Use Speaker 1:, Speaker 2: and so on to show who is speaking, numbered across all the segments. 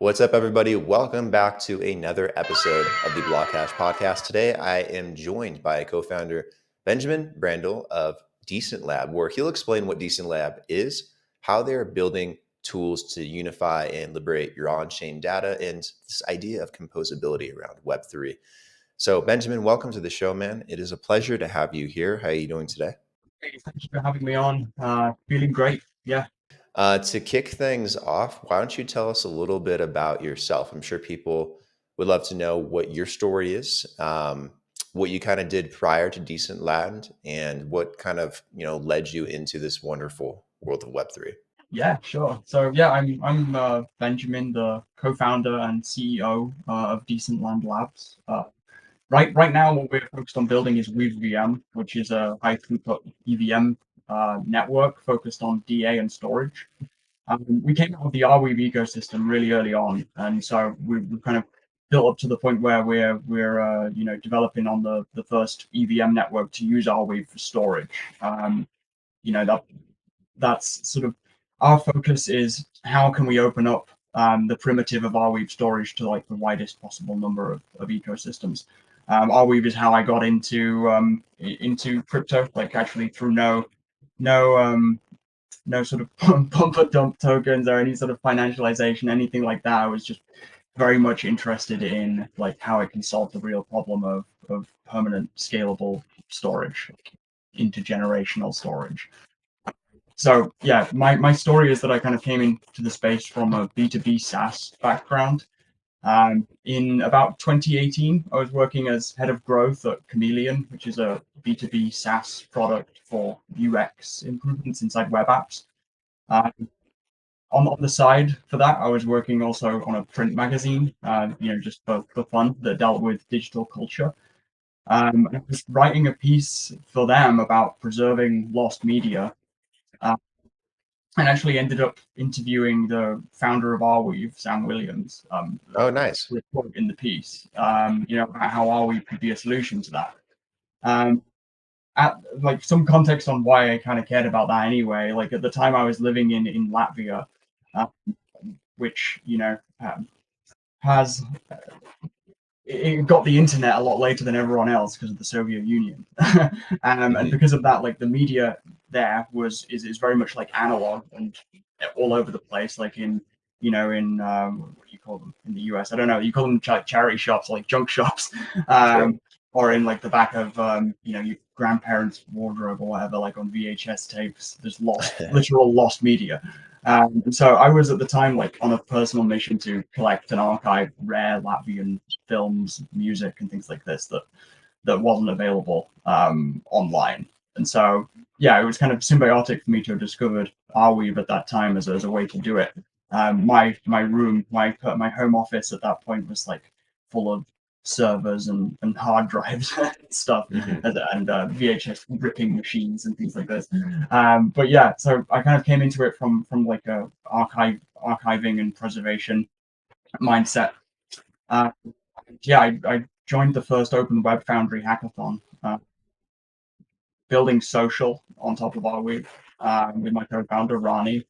Speaker 1: What's up, everybody? Welcome back to another episode of the BlockHash podcast. Today, I am joined by co-founder Benjamin Brandall of Decent Lab, where he'll explain what Decent Lab is, how they're building tools to unify and liberate your on-chain data, and this idea of composability around web3. So, Benjamin, welcome to the show, man. It is a pleasure to have you here. How are you doing today?
Speaker 2: Hey, thank you for having me on. Feeling great. Yeah.
Speaker 1: To kick things off, why don't you tell us a little bit about yourself? I'm sure people would love to know what your story is, what you kind of did prior to Decent Land, and what kind of led you into this wonderful world of Web3.
Speaker 2: Yeah, sure. So yeah, I'm Benjamin, the co-founder and CEO of Decent Land Labs. Right now, what we're focused on building is WeaveVM, which is a high throughput EVM network focused on DA and storage. We came out of the Arweave ecosystem really early on, and so we've kind of built up to the point where we're developing on the first EVM network to use Arweave for storage. You know that that's sort of our focus is how can we open up the primitive of Arweave storage to like the widest possible number of ecosystems. Arweave is how I got into crypto, like actually through no no sort of pump or dump tokens or any sort of financialization, anything like that. I was just very much interested in like how it can solve the real problem of permanent scalable storage, like intergenerational storage. So yeah, my story is that I kind of came into the space from a B2B SaaS background. In about 2018, I was working as head of growth at Chameleon, which is a B2B SaaS product for UX improvements inside web apps. Um, on the side for that, I was working also on a print magazine, just for fun, that dealt with digital culture. I was writing a piece for them about preserving lost media, uh, and actually ended up interviewing the founder of Arweave, Sam Williams,
Speaker 1: Oh, nice.
Speaker 2: for a quote in the piece, about how Arweave could be a solution to that. Um, at like some context on why I kind of cared about that anyway. Like at the time, I was living in Latvia, uh, which has it got the internet a lot later than everyone else because of the Soviet Union, and
Speaker 1: Hmm.
Speaker 2: because of that, like the media there is very much like analog and all over the place. Like what do you call them in the US? I don't know. You call them charity shops, like junk shops,
Speaker 1: Sure.
Speaker 2: or in like the back of your grandparents' wardrobe or whatever, like on VHS tapes. There's literal lost media. And so I was at the time like on a personal mission to collect and archive rare Latvian films, music, and things like this that wasn't available online. And so yeah, it was kind of symbiotic for me to have discovered Arweave at that time as a way to do it. My room, my home office at that point was like full of servers and hard drives and stuff
Speaker 1: Hmm.
Speaker 2: and VHS ripping machines and things like this. But yeah, so I kind of came into it from like a archiving and preservation mindset. Uh, yeah, I joined the first Open Web Foundry hackathon, building social on top of Arweave with my co-founder Rani.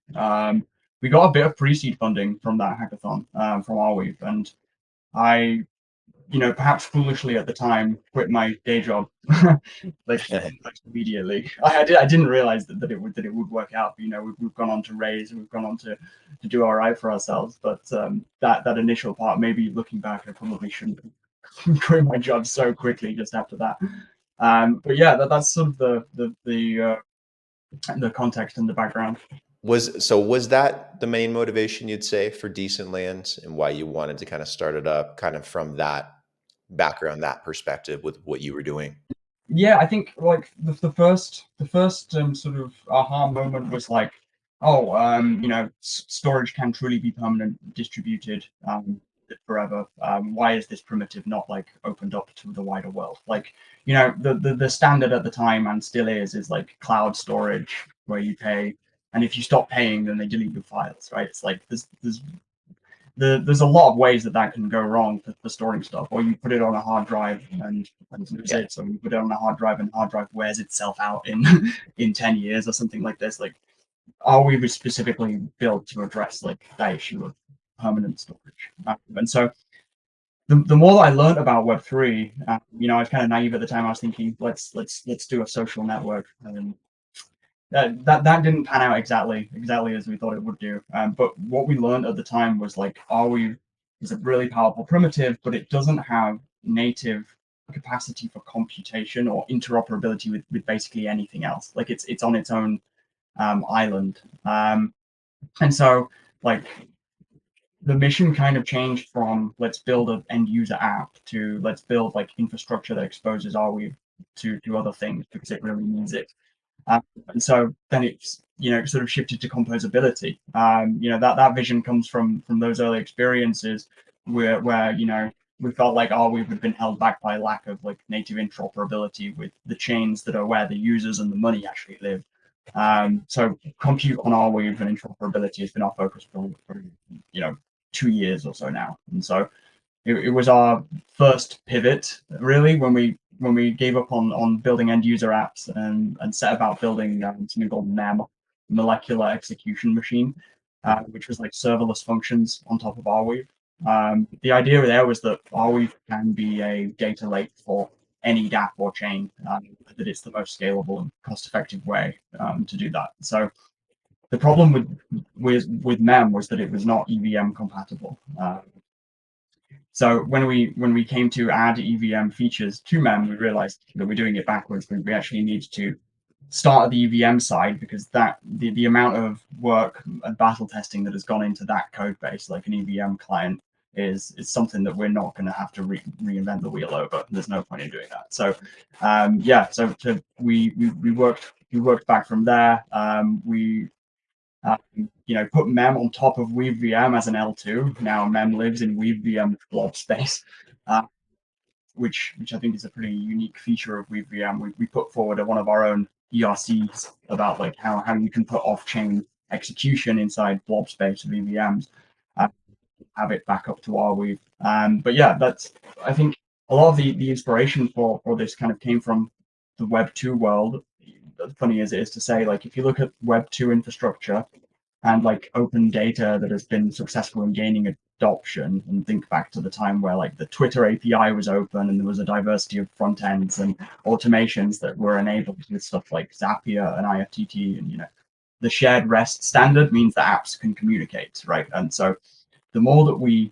Speaker 2: We got a bit of pre-seed funding from that hackathon from Arweave, and I, perhaps foolishly at the time, quit my day job like immediately. I didn't realize that it would work out. But, we've gone on to raise, we've gone on to do all right for ourselves. But that initial part, maybe looking back, I probably shouldn't have quit my job so quickly just after that. But yeah, that's sort of the context and the background.
Speaker 1: Was that the main motivation you'd say for Decent Lands and why you wanted to kind of start it up kind of from that background, that perspective with what you were doing?
Speaker 2: Yeah, I think like the first sort of aha moment was like, oh, storage can truly be permanent, distributed forever. Why is this primitive not like opened up to the wider world? Like, the standard at the time and still is like cloud storage where you pay, and if you stop paying, then they delete your files, right? It's like there's a lot of ways that can go wrong for storing stuff. Or you put it on a hard drive and lose
Speaker 1: Yeah.
Speaker 2: it. So you put it on a hard drive and hard drive wears itself out in in 10 years or something like this. Like, are we specifically built to address like that issue of permanent storage. And so the more that I learned about Web3, I was kind of naive at the time. I was thinking, let's do a social network, and that didn't pan out exactly as we thought it would do. But what we learned at the time was like Arweave is a really powerful primitive, but it doesn't have native capacity for computation or interoperability with basically anything else. Like it's on its own island. And so like the mission kind of changed from let's build an end user app to let's build like infrastructure that exposes Arweave to other things because it really needs it. And so then it's sort of shifted to composability. That vision comes from those early experiences where we felt like Arweave had been held back by lack of like native interoperability with the chains that are where the users and the money actually live. So compute on Arweave and interoperability has been our focus for 2 years or so now. And so it was our first pivot really when we gave up on building end user apps and set about building something called MEM, molecular execution machine, which was like serverless functions on top of Arweave. The idea there was that Arweave can be a data lake for any DApp or chain, that it's the most scalable and cost-effective way to do that. So the problem with MEM was that it was not EVM compatible. So when we came to add EVM features to MEM, we realized that we're doing it backwards. We actually need to start at the EVM side because the amount of work and battle testing that has gone into that code base, like an EVM client, is something that we're not going to have to reinvent the wheel over. There's no point in doing that. So so we worked back from there. We put MEM on top of WeaveVM as an L2. Now MEM lives in WeaveVM blob space, which I think is a pretty unique feature of WeaveVM. We put forward one of our own ERCs about like how you can put off-chain execution inside blob space of EVMs, have it back up to Arweave. But yeah, that's I think a lot of the inspiration for this kind of came from the Web2 world. Funny as it is to say, like if you look at Web2 infrastructure and like open data that has been successful in gaining adoption, and think back to the time where like the Twitter API was open and there was a diversity of front ends and automations that were enabled with stuff like Zapier and IFTT, and the shared REST standard means that apps can communicate, right? And so the more that we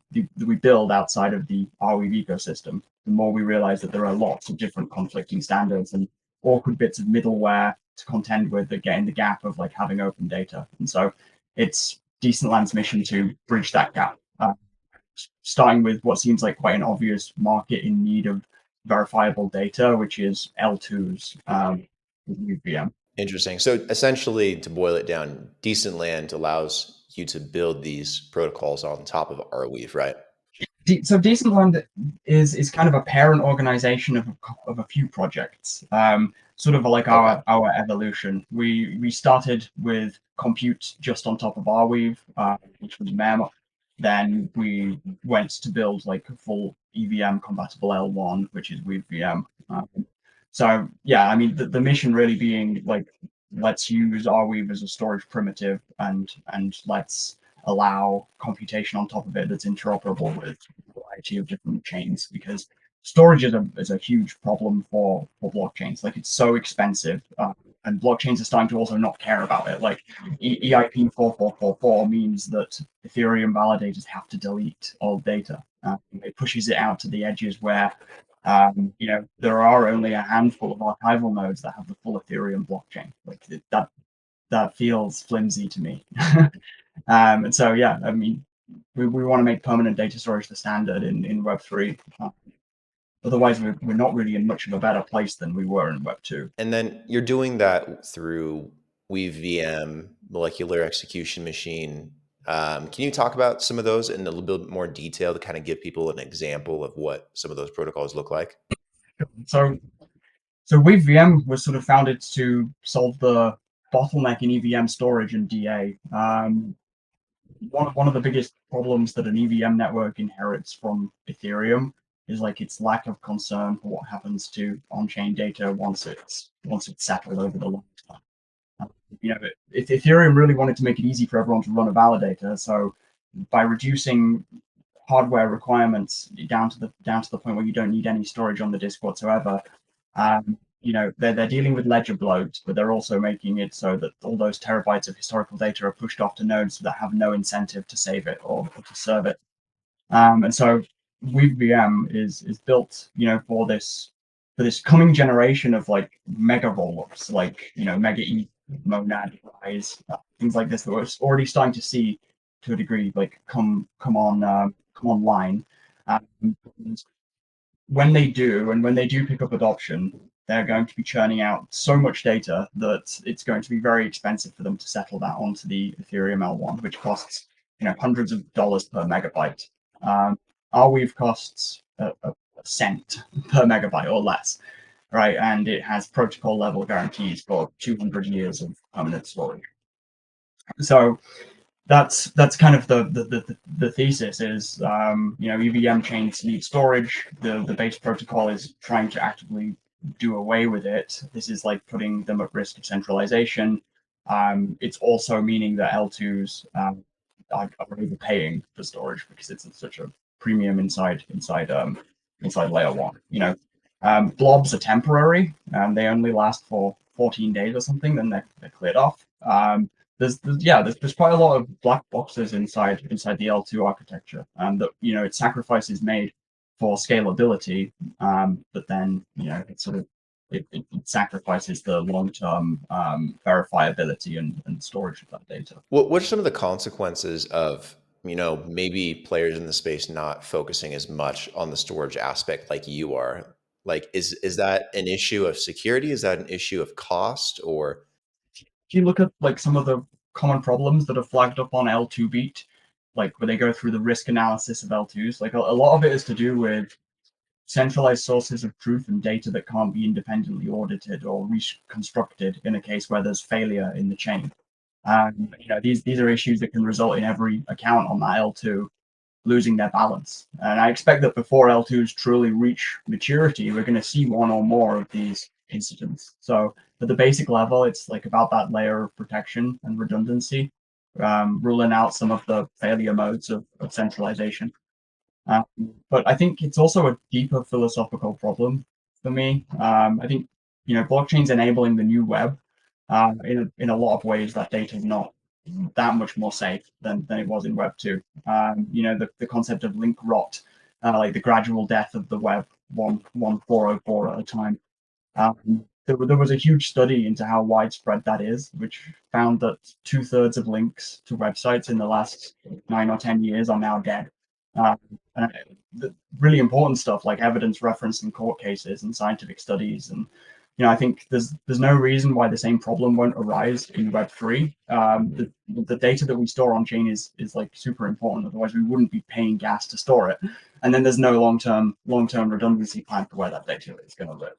Speaker 2: build outside of the Arweave ecosystem, the more we realize that there are lots of different conflicting standards and awkward bits of middleware to contend with that get in the gap of like having open data. And so it's Decentland's mission to bridge that gap, starting with what seems like quite an obvious market in need of verifiable data, which is L2s with WeaveVM.
Speaker 1: Interesting. So essentially, to boil it down, Decentland allows you to build these protocols on top of Arweave, right?
Speaker 2: So Decentland is kind of a parent organization of a few projects, sort of like our evolution. We started with compute just on top of Arweave, which was MEM. Then we went to build like a full EVM compatible L1, which is WeaveVM. So yeah, I mean the mission really being like let's use Arweave as a storage primitive and let's allow computation on top of it that's interoperable with a variety of different chains, because storage is a huge problem for blockchains. Like it's so expensive, and blockchains are starting to also not care about it. Like EIP 4444 means that Ethereum validators have to delete all data. It pushes it out to the edges where there are only a handful of archival nodes that have the full Ethereum blockchain. Like that feels flimsy to me. And so, yeah, I mean, we want to make permanent data storage the standard in Web3. Otherwise, we're not really in much of a better place than we were in Web2.
Speaker 1: And then you're doing that through WeaveVM, molecular execution machine. Can you talk about some of those in a little bit more detail to kind of give people an example of what some of those protocols look like?
Speaker 2: So WeaveVM was sort of founded to solve the bottleneck in EVM storage and DA. One of the biggest problems that an EVM network inherits from Ethereum is like its lack of concern for what happens to on-chain data once it's settled over the long time. If Ethereum really wanted to make it easy for everyone to run a validator, so by reducing hardware requirements down to the point where you don't need any storage on the disk whatsoever. They're dealing with ledger bloat, but they're also making it so that all those terabytes of historical data are pushed off to nodes that have no incentive to save it or to serve it. And so WeaveVM is built, for this coming generation of like mega rollups, like mega E monad rise, things like this that we're already starting to see to a degree, like come online. Um, when they do, and when they do pick up adoption, they're going to be churning out so much data that it's going to be very expensive for them to settle that onto the Ethereum L1, which costs hundreds of dollars per megabyte. Our Weave costs a cent per megabyte or less, right? And it has protocol level guarantees for 200 years of permanent storage. So that's kind of the thesis is EVM chains need storage. The base protocol is trying to actively do away with it. This is like putting them at risk of centralization. It's also meaning that L2s are overpaying for storage because it's such a premium inside layer one. Blobs are temporary. They only last for 14 days or something, then they're cleared off. There's quite a lot of black boxes inside the L2 architecture, and that it sacrifices made for scalability, but then it sacrifices the long-term verifiability and storage of that data.
Speaker 1: What are some of the consequences of, maybe players in the space not focusing as much on the storage aspect like you are? Like, is that an issue of security? Is that an issue of cost? Or
Speaker 2: If you look at like some of the common problems that are flagged up on L2 Beat, like where they go through the risk analysis of L2s, like a lot of it is to do with centralized sources of truth and data that can't be independently audited or reconstructed in a case where there's failure in the chain. These are issues that can result in every account on that L2 losing their balance. And I expect that before L2s truly reach maturity, we're going to see one or more of these incidents. So at the basic level, it's like about that layer of protection and redundancy, ruling out some of the failure modes of centralization. But I think it's also a deeper philosophical problem for me. I think blockchain's enabling the new web. In a lot of ways, that data is not that much more safe than it was in Web 2. The concept of link rot, like the gradual death of the web 1404 at a time. There was a huge study into how widespread that is, which found that 2/3 of links to websites in the last 9 or 10 years are now dead. And the really important stuff like evidence referenced in court cases and scientific studies. And I think there's no reason why the same problem won't arise in Web3. The data that we store on chain is like super important. Otherwise, we wouldn't be paying gas to store it. And then there's no long-term redundancy plan for where that data is going to live.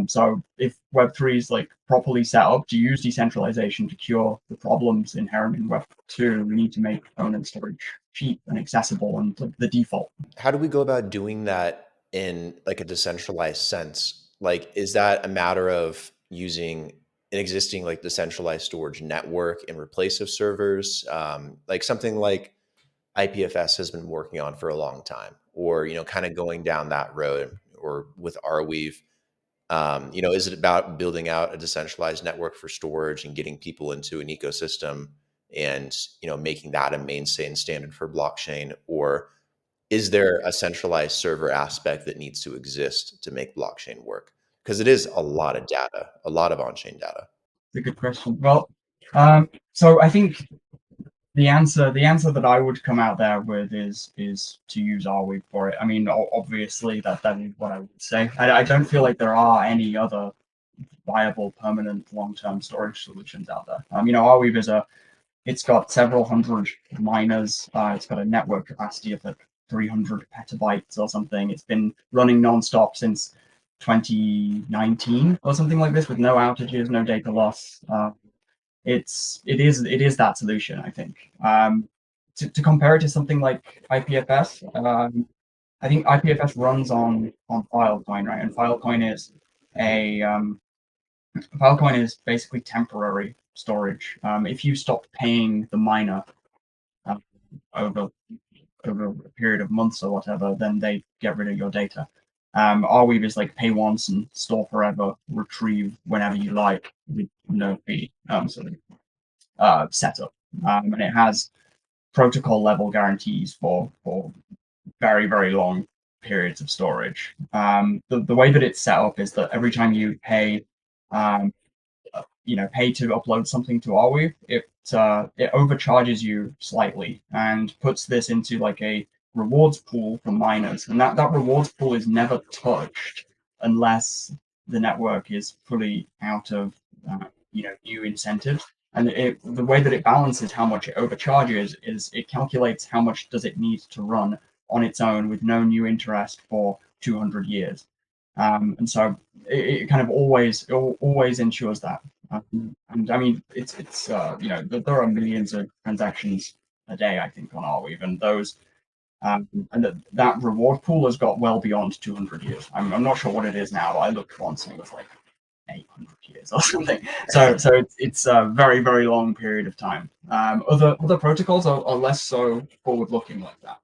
Speaker 2: So if Web3 is like properly set up to use decentralization to cure the problems inherent in Web2, we need to make permanent storage cheap and accessible and the default.
Speaker 1: how do we go about doing that in like a decentralized sense? Like, is that a matter of using an existing like decentralized storage network in replace of servers? Like something like IPFS has been working on for a long time, or kind of going down that road, or with Arweave. Is it about building out a decentralized network for storage and getting people into an ecosystem and making that a mainstay and standard for blockchain? Or is there a centralized server aspect that needs to exist to make blockchain work? Because it is a lot of data, a lot of on-chain data.
Speaker 2: It's a good question. Well, so I think the answer that I would come out there with is to use Arweave for it. I mean, obviously that is what I would say. I don't feel like there are any other viable, permanent, long-term storage solutions out there. Arweave it's got several hundred miners. It's got a network capacity of like 300 petabytes or something. It's been running nonstop since 2019 or something like this with no outages, no data loss. It is that solution, I think. To compare it to something like IPFS, I think IPFS runs on Filecoin, right? And Filecoin is basically temporary storage. If you stop paying the miner, over a period of months or whatever, then they get rid of your data. Arweave is like pay once and store forever, retrieve whenever you like with no fee sort of setup. And it has protocol level guarantees for very, very long periods of storage. The way that it's set up is that every time you pay, pay to upload something to Arweave, it overcharges you slightly and puts this into like a rewards pool for miners, and that rewards pool is never touched unless the network is fully out of new incentives. And the way that it balances how much it overcharges is it calculates how much does it need to run on its own with no new interest for 200 years. And so it kind of always ensures that. And I mean, there are millions of transactions a day, I think, on Arweave, and those and that reward pool has got well beyond 200 years. I'm not sure what it is now, but I looked once and it was like 800 years or something. So it's a very, very long period of time. Other protocols are less so forward looking like that.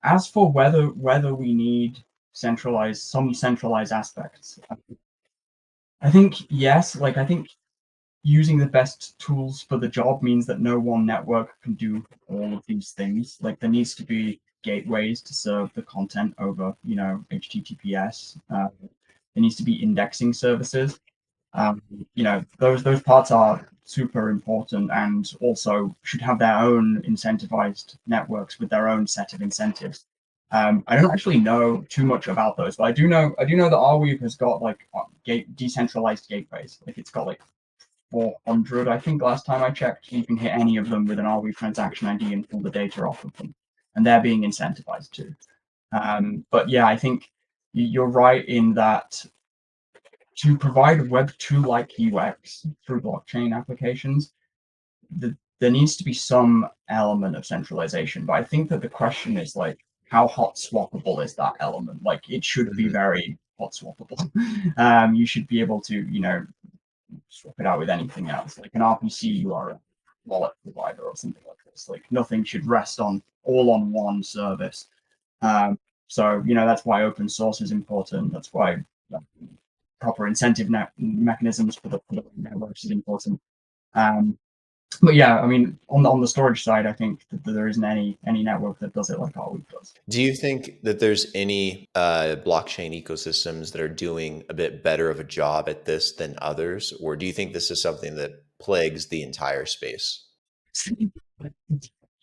Speaker 2: As for whether we need some centralized aspects, I think yes. Like I think using the best tools for the job means that no one network can do all of these things. Like there needs to be gateways to serve the content over, HTTPS. There needs to be indexing services. Those parts are super important and also should have their own incentivized networks with their own set of incentives. I don't actually know too much about those, but I do know that Arweave has got like decentralized gateways. Like it's got like 400, I think last time I checked. You can hit any of them with an Arweave transaction ID and pull the data off of them, and they're being incentivized too. But yeah, I think you're right in that to provide Web2-like UX through blockchain applications, there needs to be some element of centralization. But I think that the question is like, how hot swappable is that element? Like, it should be very hot swappable. You should be able to, swap it out with anything else, like an RPC or a wallet provider or something like this. Like, nothing should rest all on one service. So that's why open source is important. That's why proper incentive mechanisms for the networks is important. But yeah, I mean, on the storage side, I think that there isn't any network that does it like Arweave does.
Speaker 1: Do you think that there's any blockchain ecosystems that are doing a bit better of a job at this than others, or do you think this is something that plagues the entire space?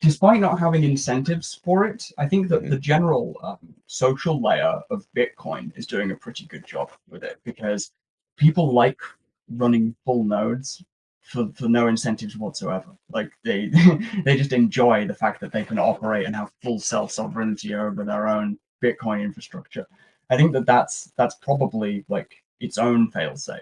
Speaker 2: Despite not having incentives for it, I think that the general social layer of Bitcoin is doing a pretty good job with it, because people like running full nodes for no incentives whatsoever. Like they they just enjoy the fact that they can operate and have full self-sovereignty over their own Bitcoin infrastructure. I think that that's probably like its own failsafe.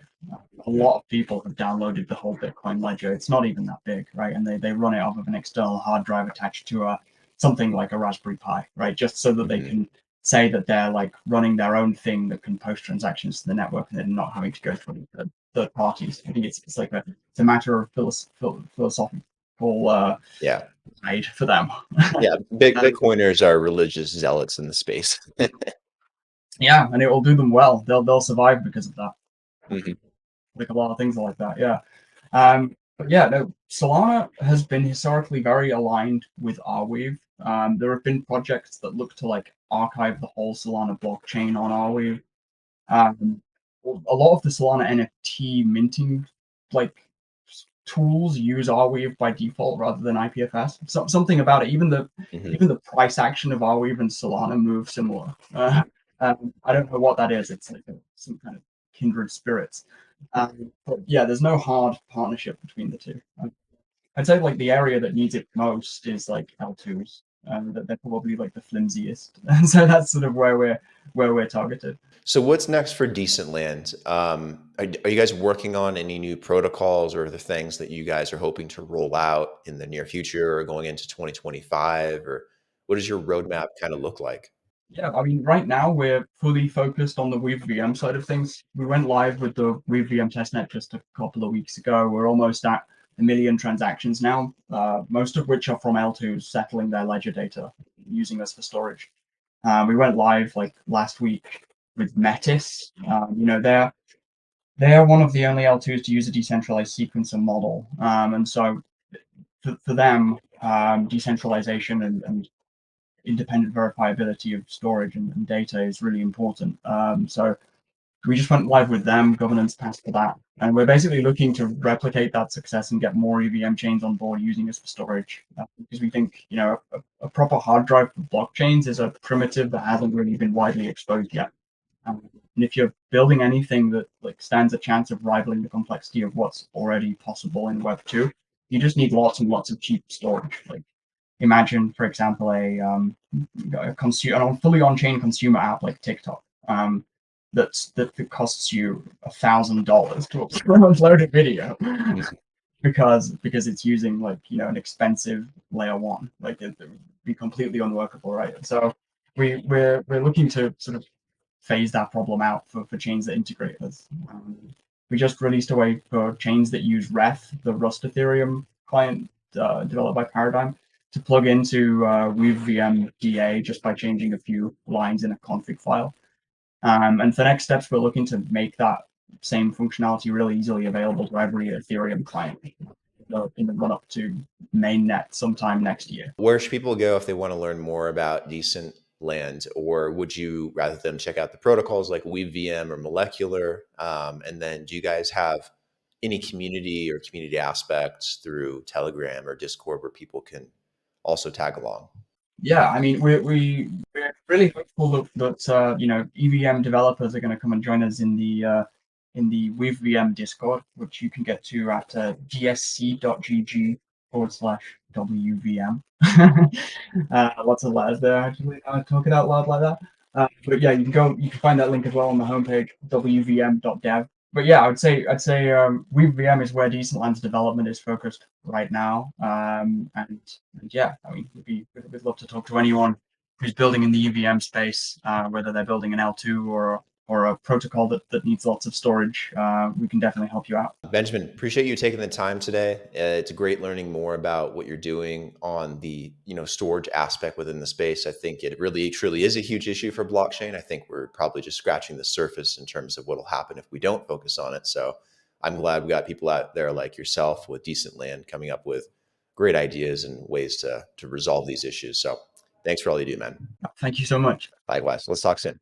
Speaker 2: A lot of people have downloaded the whole Bitcoin ledger. It's not even that big, right? And they run it off of an external hard drive attached to something like a Raspberry Pi, right? Just so that they can say that they're like running their own thing that can post transactions to the network and they're not having to go through third parties. I think it's like it's a matter of philosophical guide for them.
Speaker 1: Yeah, Bitcoiners are religious zealots in the space.
Speaker 2: Yeah, and it will do them well. They'll survive because of that. Like a lot of things like that. Yeah. But yeah, no, Solana has been historically very aligned with Arweave. There have been projects that look to like archive the whole Solana blockchain on Arweave. A lot of the Solana NFT minting like tools use Arweave by default rather than IPFS. Something about it, even the price action of Arweave and Solana move similar. I don't know what that is. It's like some kind of kindred spirits. But yeah, there's no hard partnership between the two. I'd say like the area that needs it most is like L2s. That they're probably like the flimsiest, and so that's sort of where we're targeted.
Speaker 1: So what's next for Decentland? Are you guys working on any new protocols or the things that you guys are hoping to roll out in the near future or going into 2025? Or what does your roadmap kind of look like?
Speaker 2: Yeah, I mean, right now we're fully focused on the WeaveVM side of things. We went live with the WeaveVM testnet just a couple of weeks ago. We're almost at, I million transactions now, most of which are from L2s settling their ledger data using us for storage. We went live like last week with Metis. They're one of the only L2s to use a decentralized sequencer model. And so for them, decentralization and independent verifiability of storage and data is really important. So we just went live with them, governance passed for that. And we're basically looking to replicate that success and get more EVM chains on board using us for storage. Because we think, a proper hard drive for blockchains is a primitive that hasn't really been widely exposed yet. And if you're building anything that like stands a chance of rivaling the complexity of what's already possible in Web2, you just need lots and lots of cheap storage. Like imagine, for example, a fully on-chain consumer app like TikTok. That costs you $1,000 to upload a video because it's using like an expensive layer one. Like it would be completely unworkable, right? So we're looking to sort of phase that problem out for chains that integrate us. We just released a way for chains that use Ref, the Rust Ethereum client developed by Paradigm, to plug into WeaveVM DA just by changing a few lines in a config file. And for next steps, we're looking to make that same functionality really easily available to every Ethereum client in the run up to mainnet sometime next year.
Speaker 1: Where should people go if they want to learn more about Decent Land, or would you rather them check out the protocols like WeaveVM or Molecular? And then do you guys have any community or community aspects through Telegram or Discord where people can also tag along?
Speaker 2: Yeah, I mean, we're really hopeful that EVM developers are going to come and join us in the WeaveVM Discord, which you can get to at dsc.gg/WVM. Lots of letters there, actually. Talking out loud like that. But yeah, you can find that link as well on the homepage, wvm.dev. But yeah, I'd say WeaveVM is where Decentland's development is focused right now. And yeah, I mean, we'd love to talk to anyone who's building in the EVM space, whether they're building an L2 or a protocol that needs lots of storage. We can definitely help you out.
Speaker 1: Benjamin, appreciate you taking the time today. It's great learning more about what you're doing on the storage aspect within the space. I think it really truly is a huge issue for blockchain. I think we're probably just scratching the surface in terms of what will happen if we don't focus on it. So I'm glad we got people out there like yourself with Decent Land coming up with great ideas and ways to resolve these issues. So thanks for all you do, man.
Speaker 2: Thank you so much.
Speaker 1: Likewise. Let's talk soon.